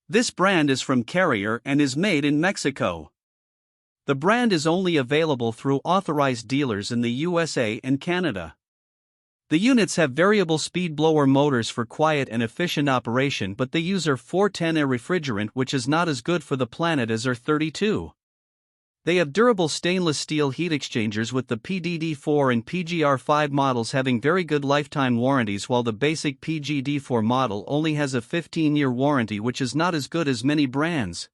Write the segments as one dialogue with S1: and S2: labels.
S1: This brand is from Carrier and is made in Mexico. The brand is only available through authorized dealers in the USA and Canada. The units have variable speed blower motors for quiet and efficient operation, but they use R410A refrigerant, which is not as good for the planet as R32. They have durable stainless steel heat exchangers, with the PDD4 and PGR5 models having very good lifetime warranties, while the basic PGD4 model only has a 15-year warranty, which is not as good as many brands.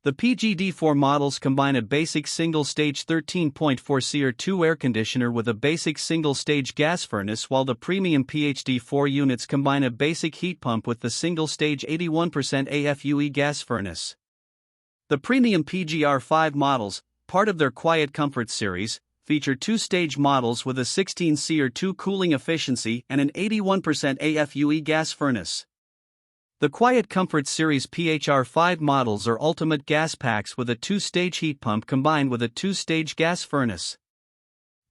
S1: The PGD4 models combine a basic single-stage 13.4 SEER2 air conditioner with a basic single-stage gas furnace, while the premium PHD4 units combine a basic heat pump with the single-stage 81% AFUE gas furnace. The premium PGR5 models, part of their QuietComfort series, feature two-stage models with a 16 SEER2 cooling efficiency and an 81% AFUE gas furnace. The QuietComfort Series PHR5 models are ultimate gas packs with a two-stage heat pump combined with a two-stage gas furnace.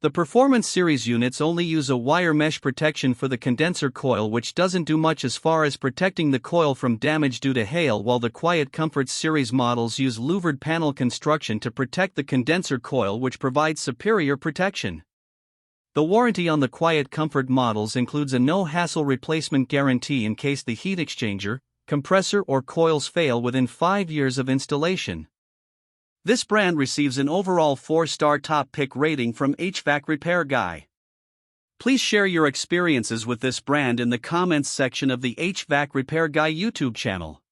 S1: The Performance Series units only use a wire mesh protection for the condenser coil, which doesn't do much as far as protecting the coil from damage due to hail, while the QuietComfort Series models use louvered panel construction to protect the condenser coil, which provides superior protection. The warranty on the QuietComfort models includes a no-hassle replacement guarantee in case the heat exchanger, compressor or coils fail within 5 years of installation. This brand receives an overall 4-star top pick rating from HvacRepairGuy. Please share your experiences with this brand in the comments section of the HvacRepairGuy YouTube channel.